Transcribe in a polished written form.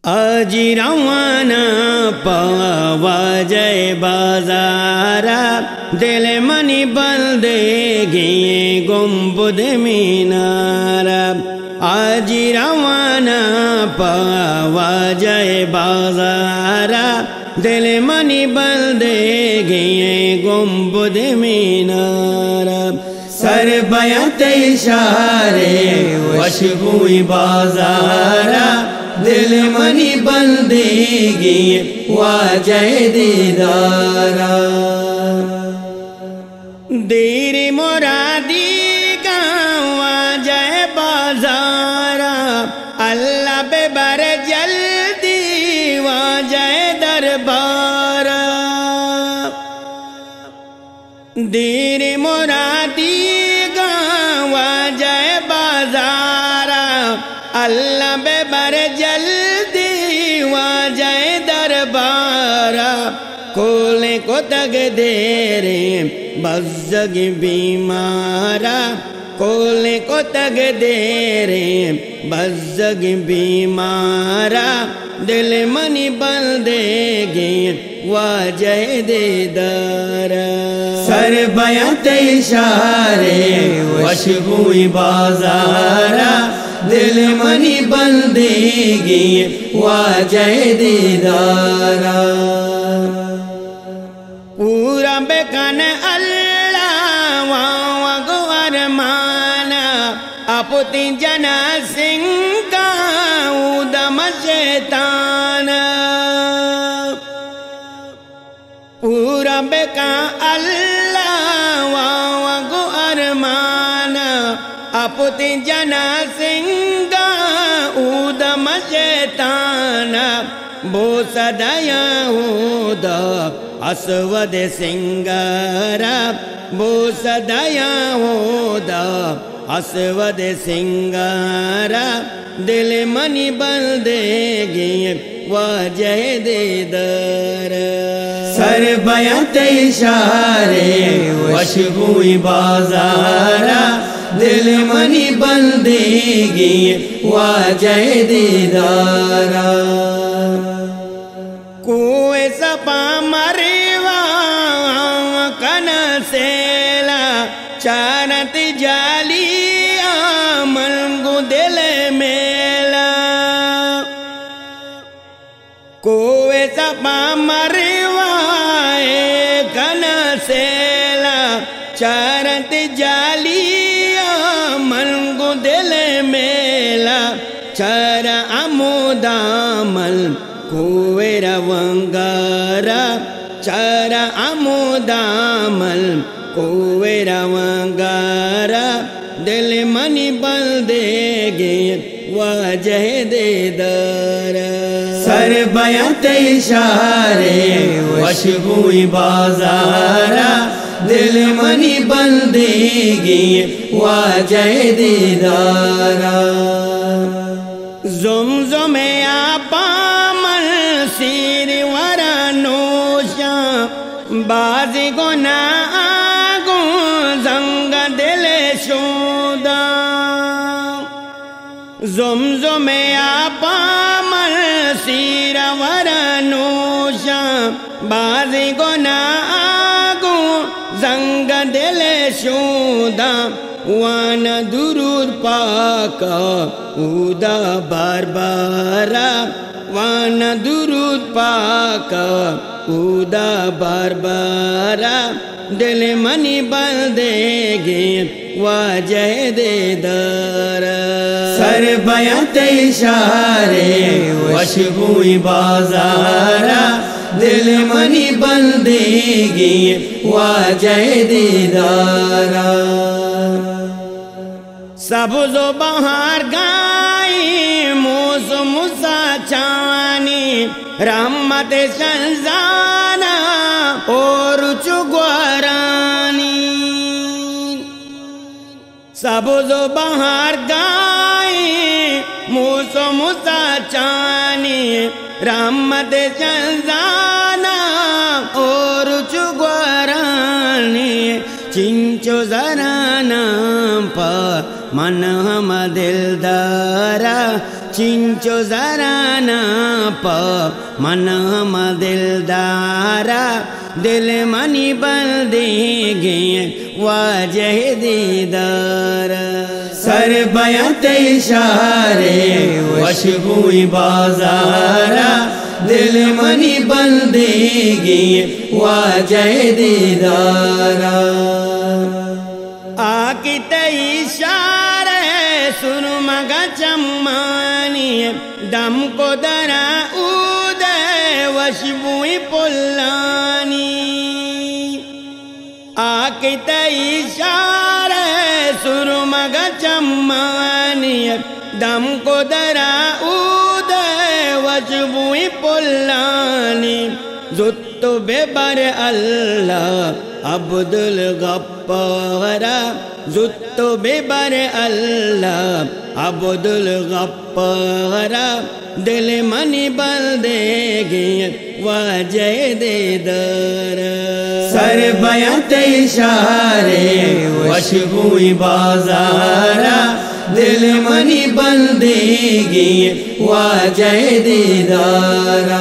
آج روانہ پواجے بازارا دل منی بندے گئے گنبد مینارا آج روانہ پواجے بازارا دل منی بندے گئے گنبد مینارا سر بیعت اشارے وشگوئی بازارا دل منی بندگی واجہ دیدارا دیر مرادی کا واجہ بازارا اللہ بے بر جلدی واجہ دربارا دیر مرادی کا واجہ بازارا اللہ بے بر جلدی واجہ دربارا کولے کو تگ دیرے بزگ بیمارا کولے کو تگ دیرے بزگ بیمارا دل منی بندے گی واجہ دیدارا سر بیعت اشارے وشگوئی بازارا دل منی بندگی واجہ دیدارا پورا بکن اللہ وگو ارمانا اپتی جنا سنگا اودم شیطانا پورا بکن اللہ وگو ارمانا اپتی جنا سنگا اودم شیطانا بو صدا یہودا اسود سنگارا بو صدا یہودا اسود سنگارا دل منی بندے گی واجہ دیدارا سر بیعت اشارے وشگوئی بازارا دل منی بندگی واجہ دیدارا کوئے سپا مریوا کنا سیلا چارت جالی آمنگو دل میلا کوئے سپا مریوا کنا سیلا چارت جالی آمنگو دل میلا چار عمودامل کوئے روانگارا چار عمودامل کوئے روانگارا دل منی بندے گی واجہ دیدارا سر بیعت اشارے وشگوئی بازارا دل منی بندگی واجہ دیدارا زمزم آپا سیر ورانوشا بازی گناہ آگو زنگ دل شودا زمزم آپا من سیر ورانوشا بازی گناہ آگو زنگ دل شودا وانا درود پاکا اودا بار بارا وانا درود پاکا اودا بار بارا دل منی بندے گی واجہ دیدارا سر بیعت اشارے وشگوئی بازارا دل منی بندگی واجہ دیدارا سبز و بہار گائی موسم ساچانی رحمت شنزانا اور چگوارانی سبز و بہار گائی موسم ساچانی رحمت شنزانا اور چگوارانی چنچو زرانا پا من ہم دلدارا چنچو زرانا پا منام دلدارا دل منی بندے گئے واجہ دیدار سر بیعت اشارے وشبوئی بازارا دل منی بندے گئے واجہ دیدارا آکت اشارے سرمگا چمانی دم کو درا اودے وشبوئی پلانی آکت اشارے سرمگا چمانی دم کو درا اودے وشبوئی پلانی زت بے بر اللہ عبد الغفار زت بے بر اللہ عبد الغفار دل منی بندے گئے واجہ دیدار سر بیعت اشارے وشبوئی بازارا دل منی بندے گئے واجہ دیدار